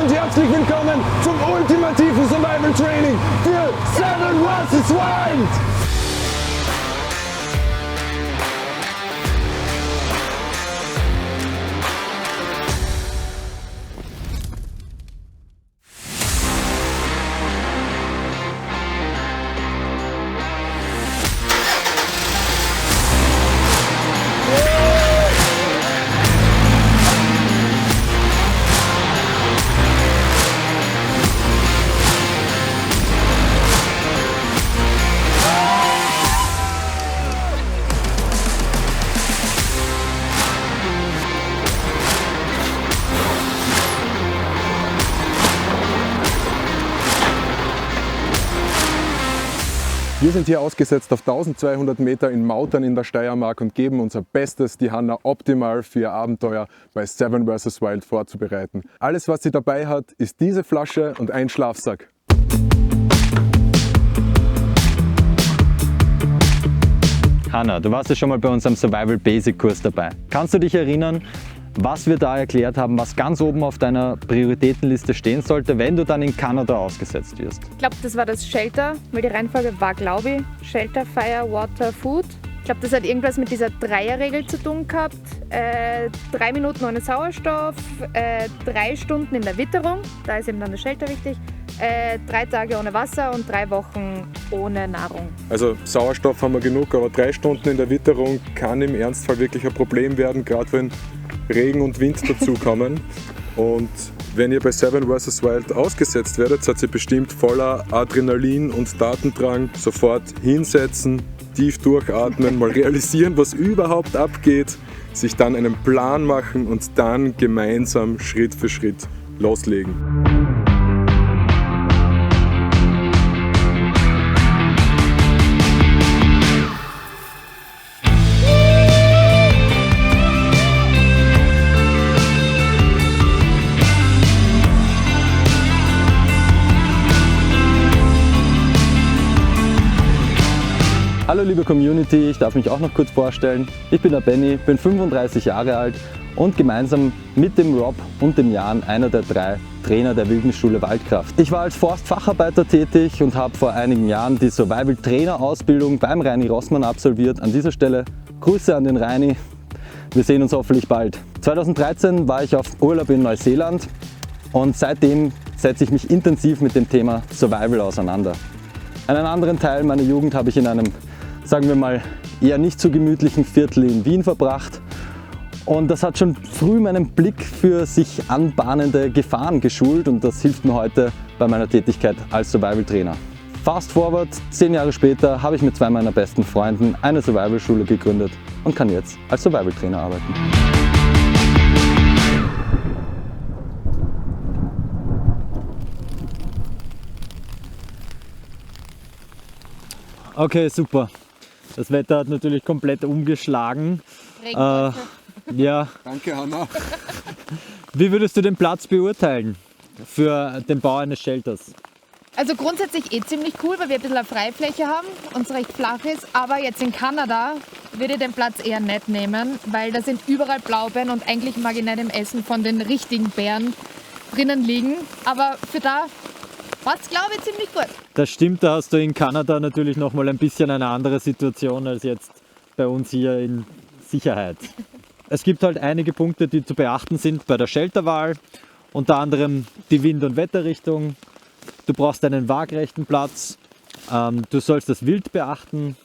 und herzlich willkommen zum ultimativen Survival Training für Seven vs. Wild! Wir sind hier ausgesetzt auf 1200 Meter in Mautern in der Steiermark und geben unser Bestes, die Hanna optimal für ihr Abenteuer bei Seven vs. Wild vorzubereiten. Alles, was sie dabei hat, ist diese Flasche und ein Schlafsack. Hanna, du warst ja schon mal bei unserem Survival Basic Kurs dabei. Kannst du dich erinnern, was wir da erklärt haben, was ganz oben auf deiner Prioritätenliste stehen sollte, wenn du dann in Kanada ausgesetzt wirst? Ich glaube, das war das Shelter, weil die Reihenfolge war, glaube ich, Shelter, Fire, Water, Food. Ich glaube, das hat irgendwas mit dieser Dreierregel zu tun gehabt. 3 Minuten ohne Sauerstoff, 3 Stunden in der Witterung, da ist eben dann das Shelter wichtig, 3 Tage ohne Wasser und 3 Wochen ohne Nahrung. Also Sauerstoff haben wir genug, aber 3 Stunden in der Witterung kann im Ernstfall wirklich ein Problem werden, gerade wenn Regen und Wind dazukommen. Und wenn ihr bei Seven vs. Wild ausgesetzt werdet, seid ihr bestimmt voller Adrenalin und Tatendrang. Sofort hinsetzen, tief durchatmen, mal realisieren, was überhaupt abgeht, sich dann einen Plan machen und dann gemeinsam Schritt für Schritt loslegen. Hallo liebe Community, ich darf mich auch noch kurz vorstellen. Ich bin der Benny, bin 35 Jahre alt und gemeinsam mit dem Rob und dem Jan einer der 3 Trainer der Wildnisschule Waldkraft. Ich war als Forstfacharbeiter tätig und habe vor einigen Jahren die Survival-Trainer-Ausbildung beim Reini Rossmann absolviert. An dieser Stelle Grüße an den Reini, wir sehen uns hoffentlich bald. 2013 war ich auf Urlaub in Neuseeland und seitdem setze ich mich intensiv mit dem Thema Survival auseinander. Einen anderen Teil meiner Jugend habe ich in einem, sagen wir mal, eher nicht so gemütlichen Viertel in Wien verbracht. Und das hat schon früh meinen Blick für sich anbahnende Gefahren geschult und das hilft mir heute bei meiner Tätigkeit als Survival-Trainer. Fast forward, 10 Jahre später habe ich mit 2 meiner besten Freunden eine Survival-Schule gegründet und kann jetzt als Survival-Trainer arbeiten. Okay, super. Das Wetter hat natürlich komplett umgeschlagen. Ja. Danke, Hanna. Wie würdest du den Platz beurteilen für den Bau eines Shelters? Also grundsätzlich ziemlich cool, weil wir ein bisschen eine Freifläche haben und es recht flach ist. Aber jetzt in Kanada würde ich den Platz eher nicht nehmen, weil da sind überall Blaubeeren und eigentlich mag ich nicht im Essen von den richtigen Beeren drinnen liegen. Aber für da war es, glaube ich, ziemlich gut. Das stimmt, da hast du in Kanada natürlich nochmal ein bisschen eine andere Situation als jetzt bei uns hier in Sicherheit. Es gibt halt einige Punkte, die zu beachten sind bei der Shelterwahl, unter anderem die Wind- und Wetterrichtung. Du brauchst einen waagrechten Platz, du sollst das Wild beachten.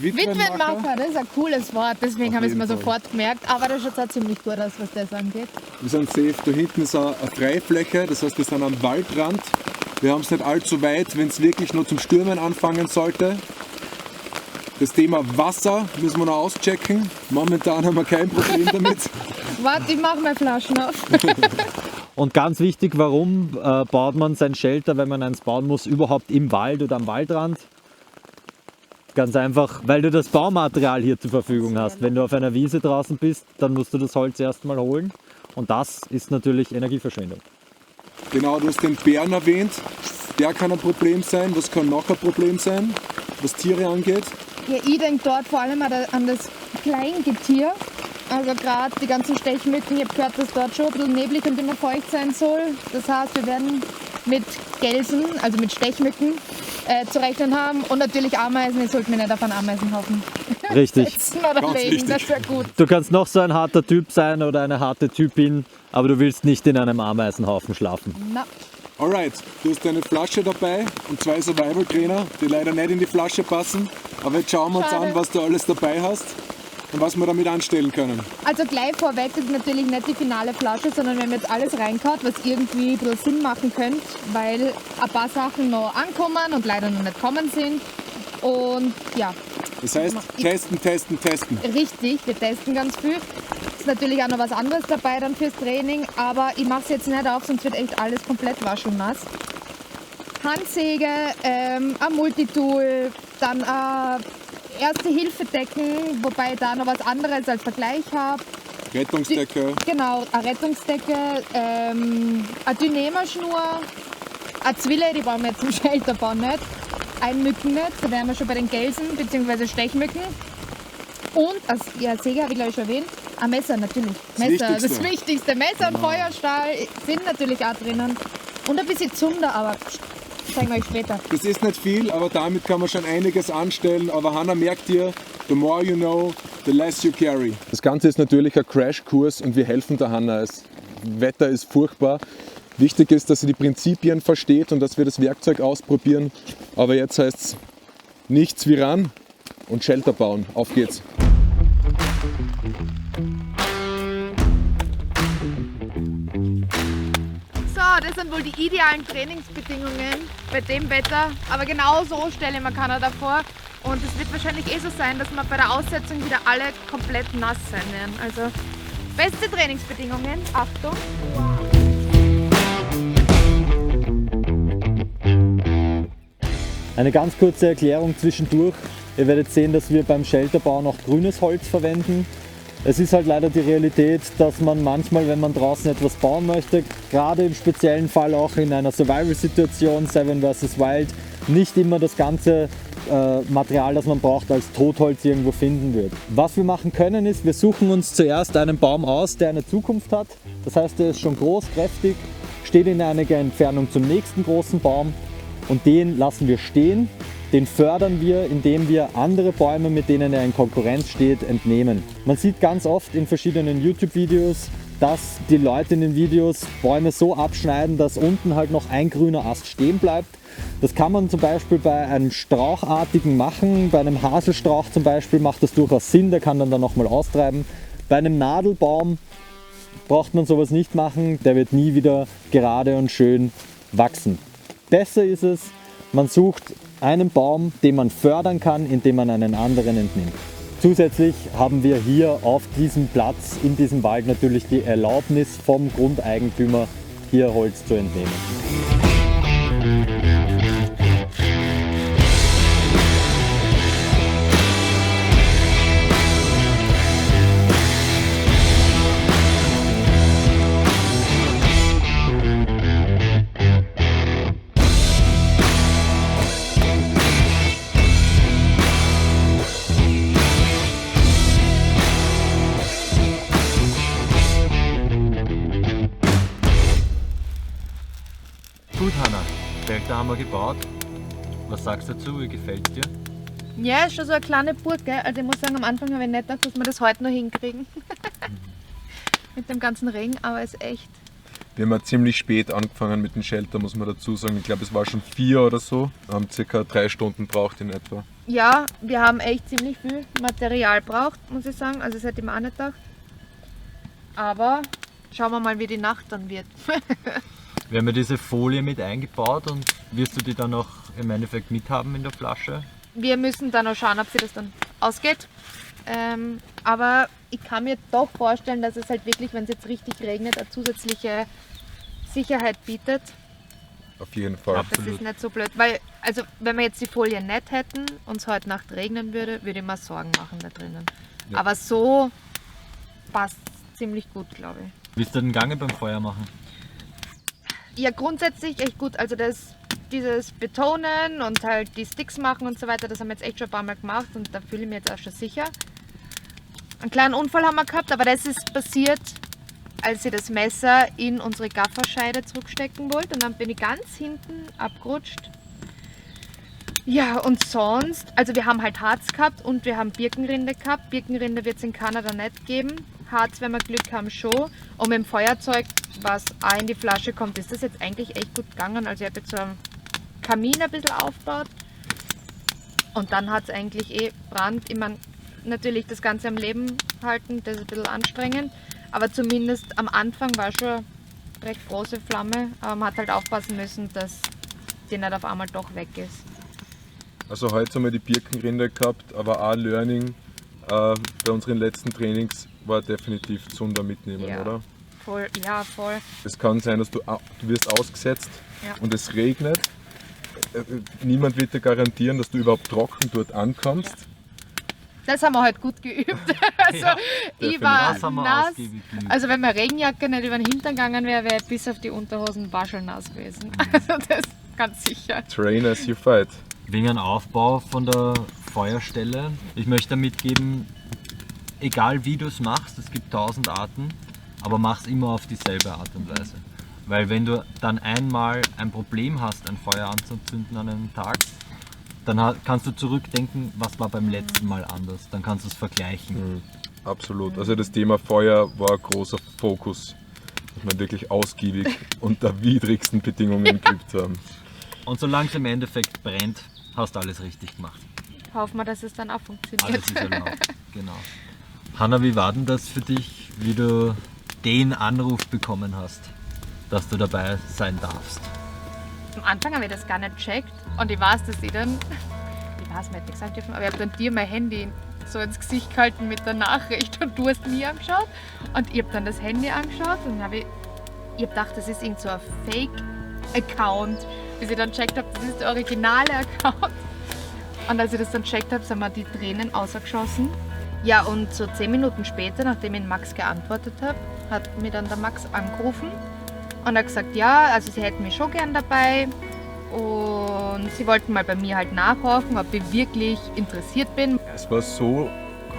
Witwenmacher, das ist ein cooles Wort, deswegen habe ich es mir sofort gemerkt, aber das schaut auch ziemlich gut aus, was das angeht. Wir sind safe, da hinten ist eine Freifläche, das heißt wir sind am Waldrand. Wir haben es nicht allzu weit, wenn es wirklich nur zum Stürmen anfangen sollte. Das Thema Wasser müssen wir noch auschecken. Momentan haben wir kein Problem damit. Warte, ich mache meine Flaschen auf. Und ganz wichtig, warum baut man sein Shelter, wenn man eins bauen muss, überhaupt im Wald oder am Waldrand? Ganz einfach, weil du das Baumaterial hier zur Verfügung hast. Wenn du auf einer Wiese draußen bist, dann musst du das Holz erstmal holen. Und das ist natürlich Energieverschwendung. Genau, du hast den Bären erwähnt. Der kann ein Problem sein. Was kann noch ein Problem sein, was Tiere angeht? Ja, ich denke dort vor allem an das Kleingetier. Also gerade die ganzen Stechmücken, ich habe gehört, dass dort schon ein bisschen neblig und immer feucht sein soll. Das heißt, wir werden mit Gelsen, also mit Stechmücken, zu rechnen haben. Und natürlich Ameisen, ich sollte mir nicht auf einen Ameisenhaufen Richtig. setzen oder Ganz legen, wichtig. das wäre gut. Du kannst noch so ein harter Typ sein oder eine harte Typin, aber du willst nicht in einem Ameisenhaufen schlafen. Na, Alright, du hast eine Flasche dabei und 2 Survival-Trainer, die leider nicht in die Flasche passen. Aber jetzt schauen wir uns Schade. an, was du alles dabei hast und was wir damit anstellen können. also gleich vorweg ist natürlich nicht die finale Flasche, sondern wir haben jetzt alles reingehauen, was irgendwie ein bisschen Sinn machen könnte, weil ein paar Sachen noch ankommen und leider noch nicht kommen sind. Und ja, Das heißt, testen, testen, testen. richtig, wir testen ganz viel. Ist natürlich auch noch was anderes dabei dann fürs Training, aber ich mache es jetzt nicht auf, sonst wird echt alles komplett wasch und nass. Handsäge, ein Multitool, dann Erste-Hilfe-Decken, wobei ich da noch was anderes als Vergleich habe. Rettungsdecke. Genau, eine Rettungsdecke, eine Dynema-Schnur, eine Zwille, die brauchen wir jetzt im Shelterbau nicht, ein Mückennetz, da wären wir schon bei den Gelsen bzw. Stechmücken. Und, als Säge habe ich glaube ich schon erwähnt, ein Messer natürlich. Messer, das Wichtigste. Wichtigste. Messer und Feuerstahl sind natürlich auch drinnen. Und ein bisschen Zunder, aber zeigen wir euch später. Das ist nicht viel, aber damit kann man schon einiges anstellen. Aber Hannah merkt ihr, the more you know, the less you carry. Das Ganze ist natürlich ein Crashkurs und wir helfen der Hannah. Das Wetter ist furchtbar. Wichtig ist, dass sie die Prinzipien versteht und dass wir das Werkzeug ausprobieren. Aber jetzt heißt es nichts wie ran und Shelter bauen. Auf geht's. So, das sind wohl die idealen Trainingsbedingungen bei dem Wetter. Aber genau so stelle ich mir keiner davor. Und es wird wahrscheinlich eh so sein, dass wir bei der Aussetzung wieder alle komplett nass sein werden. Also beste Trainingsbedingungen. Achtung! Eine ganz kurze Erklärung zwischendurch. Ihr werdet sehen, dass wir beim Shelterbau noch grünes Holz verwenden. Es ist halt leider die Realität, dass man manchmal, wenn man draußen etwas bauen möchte, gerade im speziellen Fall auch in einer Survival-Situation, Seven vs. Wild, nicht immer das ganze Material, das man braucht, als Totholz irgendwo finden wird. Was wir machen können ist, wir suchen uns zuerst einen Baum aus, der eine Zukunft hat. Das heißt, er ist schon groß, kräftig, steht in einiger Entfernung zum nächsten großen Baum und den lassen wir stehen. Den fördern wir, indem wir andere Bäume, mit denen er in Konkurrenz steht, entnehmen. Man sieht ganz oft in verschiedenen YouTube-Videos, dass die Leute in den Videos Bäume so abschneiden, dass unten halt noch ein grüner Ast stehen bleibt. Das kann man zum Beispiel bei einem Strauchartigen machen. Bei einem Haselstrauch zum Beispiel macht das durchaus Sinn, der kann dann nochmal austreiben. Bei einem Nadelbaum braucht man sowas nicht machen, der wird nie wieder gerade und schön wachsen. Besser ist es, man sucht einen Baum, den man fördern kann, indem man einen anderen entnimmt. Zusätzlich haben wir hier auf diesem Platz, in diesem Wald natürlich die Erlaubnis vom Grundeigentümer, hier Holz zu entnehmen. Gut, Hannah, Shelter haben wir gebaut. Was sagst du dazu? Wie gefällt dir? Ja, ist schon so eine kleine Burg, gell? Also ich muss sagen, am Anfang habe ich nicht gedacht, dass wir das heute noch hinkriegen. Mit dem ganzen Regen, aber es ist echt. Wir haben ja ziemlich spät angefangen mit dem Shelter, muss man dazu sagen. Ich glaube, es war schon 4 oder so. Wir haben ca. 3 Stunden gebraucht in etwa. Ja, wir haben echt ziemlich viel Material braucht, muss ich sagen. Also das hätte ich mir auch nicht gedacht. Aber schauen wir mal, wie die Nacht dann wird. Wir haben ja diese Folie mit eingebaut und wirst du die dann auch im Endeffekt mithaben in der Flasche? Wir müssen dann noch schauen, ob sich das dann ausgeht. Aber ich kann mir doch vorstellen, dass es halt wirklich, wenn es jetzt richtig regnet, eine zusätzliche Sicherheit bietet. Auf jeden Fall. Das ist nicht so blöd, weil, also wenn wir jetzt die Folie nicht hätten und es heute Nacht regnen würde, würde ich mir Sorgen machen da drinnen. Ja. Aber so passt ziemlich gut, glaube ich. Willst du den Gange beim Feuer machen? Ja, grundsätzlich echt gut. Also dieses Betonen und halt die Sticks machen und so weiter, das haben wir jetzt echt schon ein paar Mal gemacht und da fühle ich mich jetzt auch schon sicher. Einen kleinen Unfall haben wir gehabt, aber das ist passiert, als ich das Messer in unsere Gafferscheide zurückstecken wollte. Und dann bin ich ganz hinten abgerutscht. Ja, und sonst, also wir haben halt Harz gehabt und wir haben Birkenrinde gehabt. Birkenrinde wird es in Kanada nicht geben. Harz, wenn wir Glück haben, schon. Und mit dem Feuerzeug, was auch in die Flasche kommt, ist das jetzt eigentlich echt gut gegangen. Also ich habe jetzt so einen Kamin ein bisschen aufgebaut. Und dann hat es eigentlich Brand. Ich meine, natürlich das Ganze am Leben halten, das ist ein bisschen anstrengend. Aber zumindest am Anfang war schon eine recht große Flamme. Aber man hat halt aufpassen müssen, dass die nicht auf einmal doch weg ist. Also heute haben wir die Birkenrinde gehabt, aber auch Learning bei unseren letzten Trainings war definitiv Zunder mitnehmen, Ja. oder? Voll, ja, voll. Es kann sein, dass du wirst ausgesetzt Ja. und es regnet. Niemand wird dir garantieren, dass du überhaupt trocken dort ankommst. Das haben wir heute gut geübt. Also Ja, ich war das haben wir nass. ausgiebig geübt. Also wenn meine Regenjacke nicht über den Hintern gegangen wäre, wäre ich bis auf die Unterhosen waschelnass gewesen. Also das ganz sicher. Train as you fight. Wegen einem Aufbau von der Feuerstelle. Ich möchte mitgeben, egal wie du es machst, es gibt 1000 Arten, aber mach es immer auf dieselbe Art und Weise. Weil wenn du dann einmal ein Problem hast, ein Feuer anzuzünden an einem Tag, dann kannst du zurückdenken, was war beim letzten Mal anders. Dann kannst du es vergleichen. Absolut. Also das Thema Feuer war ein großer Fokus, dass wir wirklich ausgiebig unter widrigsten Bedingungen geübt haben. Und solange es im Endeffekt brennt, hast du alles richtig gemacht. Hoffen wir, dass es dann auch funktioniert. Alles ist erlaubt. Genau. Hanna, wie war denn das für dich, wie du den Anruf bekommen hast, dass du dabei sein darfst? Am Anfang habe ich das gar nicht gecheckt und ich weiß, dass ich dann, ich weiß, man hätte nicht gesagt dürfen, aber ich habe dann dir mein Handy so ins Gesicht gehalten mit der Nachricht und du hast mich angeschaut und ich habe dann das Handy angeschaut und ich habe gedacht, das ist irgend so ein Fake-Account, bis ich dann gecheckt habe, das ist der originale Account. Und als ich das dann gecheckt habe, sind mir die Tränen ausgeschossen. Ja, und so 10 Minuten später, nachdem ich Max geantwortet habe, hat mir dann der Max angerufen und hat gesagt, ja, also sie hätten mich schon gern dabei und sie wollten mal bei mir halt nachhorchen, ob ich wirklich interessiert bin. Es war so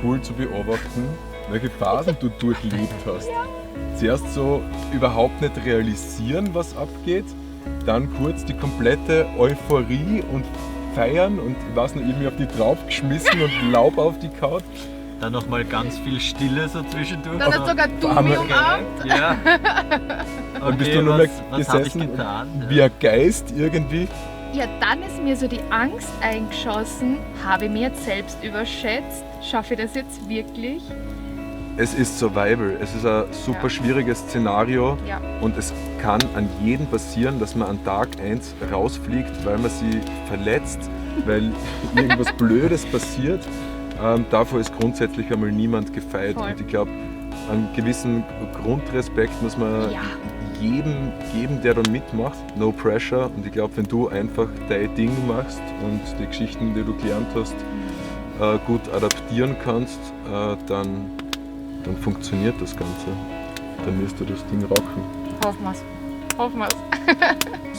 cool zu beobachten, welche Phasen du durchlebt hast. Zuerst so überhaupt nicht realisieren, was abgeht, dann kurz die komplette Euphorie und Feiern und ich weiß nicht, irgendwie auf die draufgeschmissen und Laub auf die Kaut. Dann nochmal ganz viel Stille so zwischendurch. Dann hat sogar du mich umarmt. Ja. Dann bist Okay, du nur mehr was habe ich gesessen getan? wie ein Geist irgendwie. Ja, dann ist mir so die Angst eingeschossen, habe ich mir jetzt selbst überschätzt, schaffe ich das jetzt wirklich? Es ist Survival, es ist ein super Ja. schwieriges Szenario Ja. und es kann an jedem passieren, dass man an Tag 1 rausfliegt, weil man sich verletzt, weil irgendwas Blödes passiert. Davor ist grundsätzlich einmal niemand gefeit Voll. und ich glaube, einen gewissen Grundrespekt muss man Ja. jedem geben, der dann mitmacht. No pressure und ich glaube, wenn du einfach dein Ding machst und die Geschichten, die du gelernt hast, gut adaptieren kannst, dann funktioniert das Ganze. Dann wirst du das Ding rocken. Hoffen wir's. Hoffen wir's.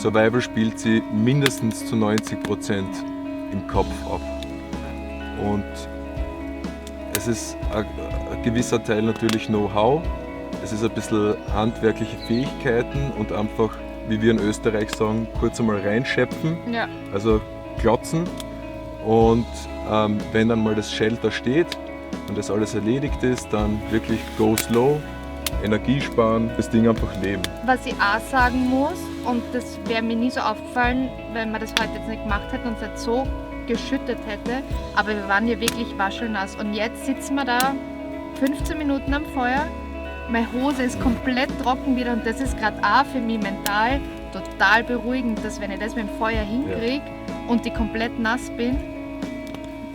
Survival spielt sie mindestens zu 90% im Kopf ab. Und es ist ein gewisser Teil natürlich Know-how, es ist ein bisschen handwerkliche Fähigkeiten und einfach, wie wir in Österreich sagen, kurz einmal reinschöpfen, Ja. also klotzen. Und wenn dann mal das Shelter steht und das alles erledigt ist, dann wirklich go slow, Energie sparen, das Ding einfach leben. Was ich auch sagen muss, und das wäre mir nie so aufgefallen, wenn wir das heute jetzt nicht gemacht hätten und es nicht so geschüttet hätte, aber wir waren hier wirklich waschelnass und jetzt sitzen wir da 15 Minuten am Feuer, meine Hose ist komplett trocken wieder und das ist gerade auch für mich mental total beruhigend, dass wenn ich das mit dem Feuer hinkriege und ich komplett nass bin,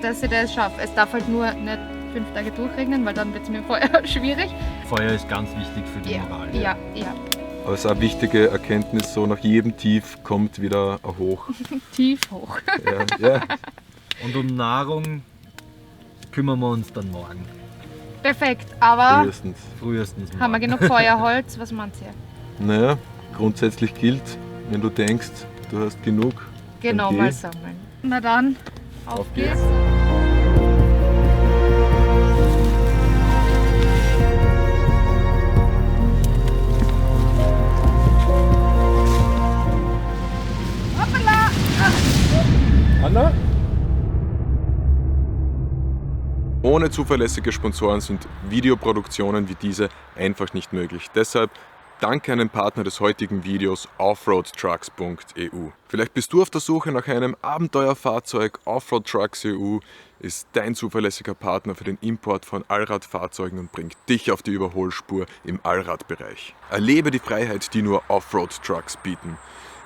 dass ich das schaffe. Es darf halt nur nicht 5 Tage durchregnen, weil dann wird es mit dem Feuer schwierig. Feuer ist ganz wichtig für die Moral. Ja. Aber es ist eine wichtige Erkenntnis, so nach jedem Tief kommt wieder ein Hoch. Tief hoch. Ja. Und um Nahrung kümmern wir uns dann morgen. Perfekt, aber Frühestens. Frühestens morgen. haben wir genug Feuerholz? Was meint ihr? Naja, grundsätzlich gilt, wenn du denkst, du hast genug, Genau, dann geh. mal sammeln. Na dann, auf Auf geht's. geht's. Ohne zuverlässige Sponsoren sind Videoproduktionen wie diese einfach nicht möglich. Deshalb danke an den Partner des heutigen Videos, offroadtrucks.eu. Vielleicht bist du auf der Suche nach einem Abenteuerfahrzeug. Offroad Trucks EU ist dein zuverlässiger Partner für den Import von Allradfahrzeugen und bringt dich auf die Überholspur im Allradbereich. Erlebe die Freiheit, die nur Offroad Trucks bieten.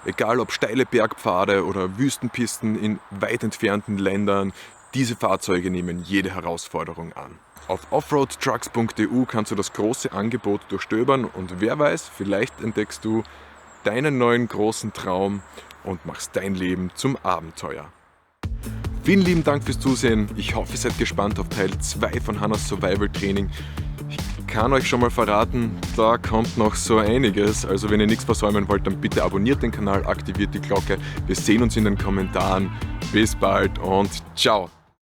Egal ob steile Bergpfade oder Wüstenpisten in weit entfernten Ländern, diese Fahrzeuge nehmen jede Herausforderung an. Auf offroadtrucks.eu kannst du das große Angebot durchstöbern und wer weiß, vielleicht entdeckst du deinen neuen großen Traum und machst dein Leben zum Abenteuer. Vielen lieben Dank fürs Zusehen. Ich hoffe, ihr seid gespannt auf Teil 2 von Hannas Survival Training. Ich kann euch schon mal verraten, da kommt noch so einiges. Also wenn ihr nichts versäumen wollt, dann bitte abonniert den Kanal, aktiviert die Glocke. Wir sehen uns in den Kommentaren. Bis bald und ciao!